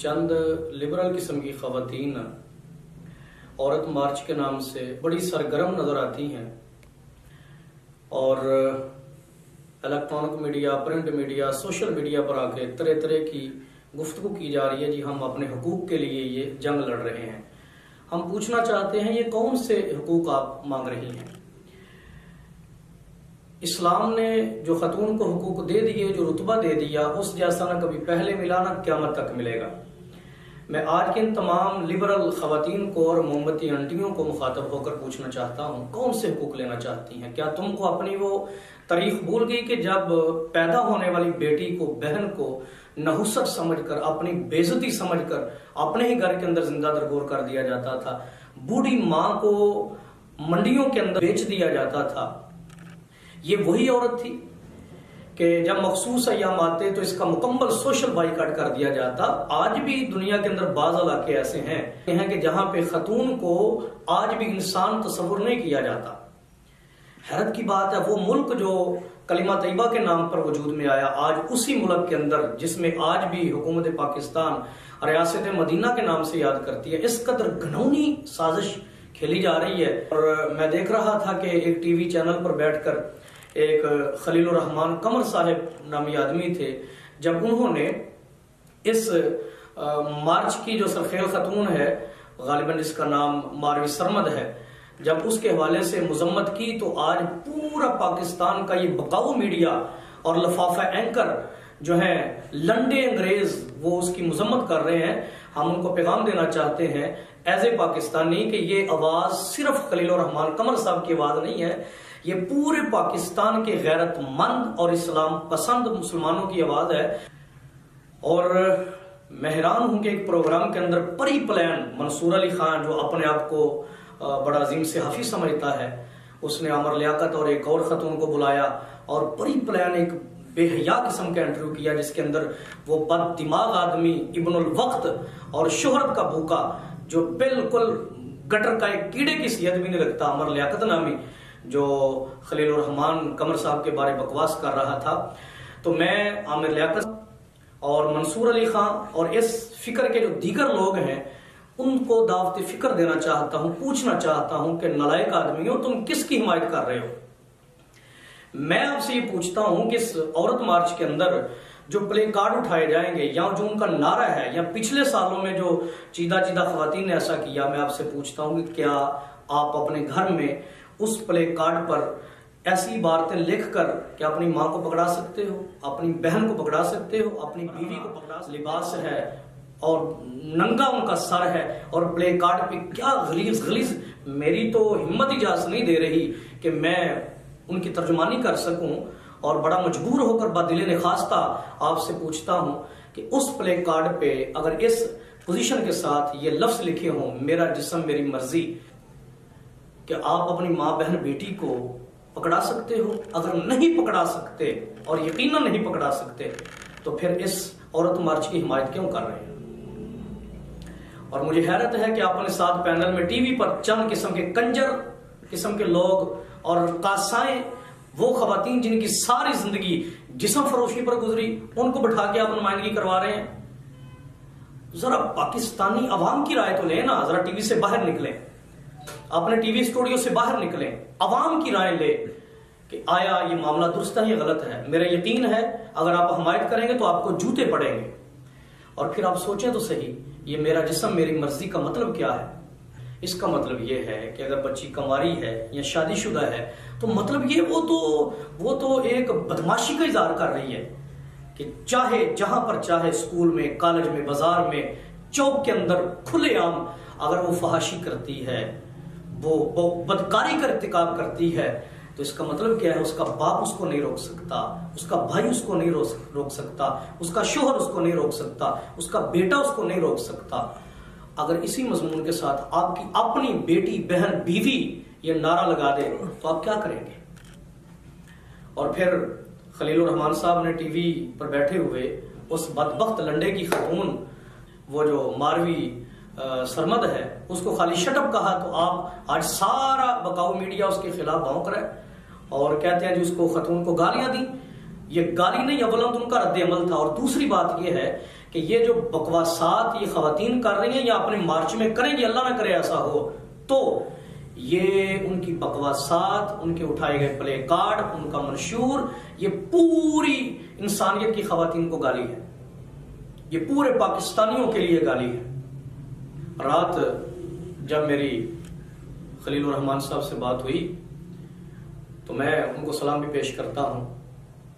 چند لبرل قسم کی خواتین عورت مارچ کے نام سے بڑی سرگرم نظر آتی ہیں اور electronic media, print media, social media پر آ کے طرح طرح کی گفتگو کی جا رہی ہے جی ہم اپنے حقوق کے لیے یہ جنگ لڑ رہے ہیں۔ ہم پوچھنا چاہتے ہیں یہ کون سے حقوق آپ مانگ رہی ہیں؟ اسلام نے جو خاتون کو حقوق دے دیے، جو رتبہ دے دیا، اس جیسا نہ کبھی پہلے ملا نہ قیامت تک ملے گا۔ میں آج کے ان تمام لبرل خواتین کو اور موم بتی انٹیوں کو مخاطب ہو کر پوچھنا چاہتا ہوں کون سے حقوق لینا چاہتی ہیں؟ کیا تم کو اپنی وہ تاریخ بھول گئی کہ جب پیدا ہونے والی بیٹی کو، بہن کو نحوست سمجھ کر، اپنی بے عزتی سمجھ کر اپنے ہی گھر کے اندر زندہ درگور کر دیا جاتا تھا، بوڑھی ماں کو منڈیوں کے اندر بیچ دیا جاتا تھا؟ یہ وہی عورت تھی کہ جب مخصوص ایام آتے تو اس کا مکمل سوشل بائیکاٹ کر دیا جاتا۔ آج بھی دنیا کے اندر بعض علاقے ایسے ہیں کہ جہاں پہ خاتون کو آج بھی انسان تصور نہیں کیا جاتا۔ حیرت کی بات ہے، وہ ملک جو کلمہ طیبہ کے نام پر وجود میں آیا، آج اسی ملک کے اندر جس میں آج بھی حکومت پاکستان ریاست مدینہ کے نام سے یاد کرتی ہے، اس قدر گھنونی سازش کھیلی جا رہی ہے۔ اور میں دیکھ رہا تھا کہ ایک ٹی وی چینل پر بیٹھ کر ایک خلیل الرحمان قمر صاحب نامی آدمی تھے، جب انہوں نے اس مارچ کی جو سرخیل خاتون ہے، غالباً اس کا نام ماروی سرمد ہے، جب اس کے حوالے سے مذمت کی تو آج پورا پاکستان کا یہ بقاؤ میڈیا اور لفافہ اینکر جو ہیں لنڈے انگریز، وہ اس کی مذمت کر رہے ہیں۔ ہم ان کو پیغام دینا چاہتے ہیں ایز اے پاکستانی کہ یہ آواز صرف خلیل الرحمان قمر صاحب کی آواز نہیں ہے، یہ پورے پاکستان کے غیرت مند اور اسلام پسند مسلمانوں کی آواز ہے۔ اور میں حیران ہوں کہ ایک پروگرام کے اندر پری پلان منصور علی خان، جو اپنے آپ کو بڑا عظیم صحافی سمجھتا ہے، اس نے عمر لیاقت اور ایک اور خاتون کو بلایا اور پری پلان ایک بے حیا قسم کا انٹرویو کیا، جس کے اندر وہ بد دماغ آدمی، ابن الوقت اور شہرت کا بھوکا، جو بالکل گٹر کا ایک کیڑے کی صحت بھی نہیں رکھتا، عمر لیاقت نامی، جو خلیل الرحمان قمر صاحب کے بارے بکواس کر رہا تھا۔ تو میں عامر لیاقت اور منصور علی خان اور اس فکر کے جو دیگر لوگ ہیں ان کو دعوت فکر دینا چاہتا ہوں، پوچھنا چاہتا ہوں کہ نالائق آدمیوں، تم کس کی حمایت کر رہے ہو؟ میں آپ سے یہ پوچھتا ہوں کہ اس عورت مارچ کے اندر جو پلے کارڈ اٹھائے جائیں گے یا جو ان کا نعرہ ہے، یا پچھلے سالوں میں جو چیدہ خواتین نے ایسا کیا، میں آپ سے پوچھتا ہوں کہ کیا آپ اپنے گھر میں اس پلے کارڈ پر ایسی عبارتیں لکھ کر کہ اپنی ماں کو پکڑا سکتے ہو، اپنی بہن کو پکڑا سکتے ہو، اپنی بیوی کو پکڑا سکتے ہو؟ لباس ہے اور ننگا ان کا سر ہے اور پلے کارڈ پہ کیا غلیظ میری تو ہمت اجازت نہیں دے رہی کہ میں ان کی ترجمانی کر سکوں، اور بڑا مجبور ہو کر بدل نخواستہ آپ سے پوچھتا ہوں کہ اس پلے کارڈ پہ اگر اس پوزیشن کے ساتھ یہ لفظ لکھے ہوں، میرا جسم میری مرضی، کہ آپ اپنی ماں، بہن، بیٹی کو پکڑا سکتے ہو؟ اگر نہیں پکڑا سکتے اور یقیناً نہیں پکڑا سکتے تو پھر اس عورت مارچ کی حمایت کیوں کر رہے ہیں؟ اور مجھے حیرت ہے کہ آپ نے ساتھ پینل میں ٹی وی پر چند قسم کے کنجر قسم کے لوگ اور قاصائیں، وہ خواتین جن کی ساری زندگی جسم فروشی پر گزری، ان کو بٹھا کے آپ نمائندگی کروا رہے ہیں۔ ذرا پاکستانی عوام کی رائے تو لیں نا، ذرا ٹی وی سے باہر نکلیں، اپنے ٹی وی اسٹوڈیو سے باہر نکلیں، عوام کی رائے لے کہ آیا یہ معاملہ درست ہے یا غلط ہے۔ میرا یقین ہے اگر آپ حمایت کریں گے تو آپ کو جوتے پڑیں گے۔ اور پھر آپ سوچیں تو صحیح، یہ میرا جسم میری مرضی کا مطلب کیا ہے؟ اس کا مطلب یہ ہے کہ اگر بچی کنواری ہے یا شادی شدہ ہے تو مطلب یہ وہ تو ایک بدماشی کا اظہار کر رہی ہے کہ چاہے جہاں پر چاہے، اسکول میں، کالج میں، بازار میں، چوک کے اندر کھلے عام اگر وہ فحاشی کرتی ہے، وہ بدکاری کا ارتکاب کرتی ہے، تو اس کا مطلب کیا ہے؟ اس کا باپ اس کو نہیں روک سکتا، اس کا بھائی اس کو نہیں روک سکتا، اس کا شوہر اس کو نہیں روک سکتا، اس کا بیٹا اس کو نہیں روک سکتا۔ اگر اسی مضمون کے ساتھ آپ کی اپنی بیٹی، بہن، بیوی یہ نعرہ لگا دے تو آپ کیا کریں گے؟ اور پھر خلیل الرحمان صاحب نے ٹی وی پر بیٹھے ہوئے اس بدبخت لنڈے کی خاتون، وہ جو ماروی سرمد ہے، اس کو خالی شٹ اپ کہا، تو آپ آج سارا بقاؤ میڈیا اس کے خلاف بھونک رہا ہے اور کہتے ہیں جی اس کو خاتون کو گالیاں دی۔ یہ گالی نہیں، اولاً تو ان کا رد عمل تھا، اور دوسری بات یہ ہے کہ یہ جو بکواسات یہ خواتین کر رہی ہیں یا اپنے مارچ میں کریں گی، اللہ نہ کرے ایسا ہو، تو یہ ان کی بکواسات، ان کے اٹھائے گئے پلے کارڈ، ان کا منشور، یہ پوری انسانیت کی خواتین کو گالی ہے، یہ پورے پاکستانیوں کے لیے گالی ہے۔ رات جب میری خلیل الرحمان صاحب سے بات ہوئی تو میں ان کو سلام بھی پیش کرتا ہوں،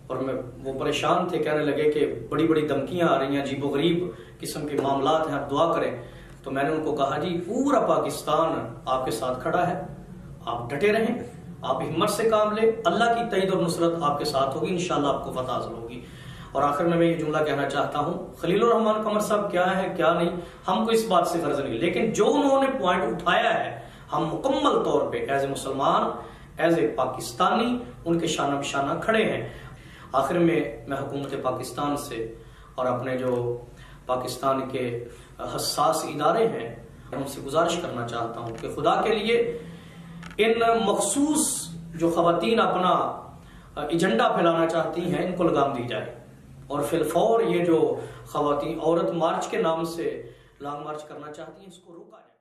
اور وہ پریشان تھے، کہنے لگے کہ بڑی بڑی دھمکیاں آ رہی ہیں، عجیب و غریب قسم کے معاملات ہیں، آپ دعا کریں۔ تو میں نے ان کو کہا جی پورا پاکستان آپ کے ساتھ کھڑا ہے، آپ ڈٹے رہیں، آپ ہمت سے کام لیں، اللہ کی تائید اور نصرت آپ کے ساتھ ہوگی، انشاءاللہ آپ کو فتح حاصل ہوگی۔ اور آخر میں یہ جملہ کہنا چاہتا ہوں، خلیل الرحمان قمر صاحب کیا ہے کیا نہیں ہم کو اس بات سے غرض نہیں، لیکن جو انہوں نے پوائنٹ اٹھایا ہے ہم مکمل طور پہ ایز اے مسلمان، ایز اے پاکستانی ان کے شانہ بشانہ کھڑے ہیں۔ آخر میں حکومت پاکستان سے اور اپنے جو پاکستان کے حساس ادارے ہیں ان سے گزارش کرنا چاہتا ہوں کہ خدا کے لیے ان مخصوص جو خواتین اپنا ایجنڈا پھیلانا چاہتی ہیں ان کو لگام دی جائے، اور فی الفور یہ جو خواتین عورت مارچ کے نام سے لانگ مارچ کرنا چاہتی ہیں اس کو روکا جائے۔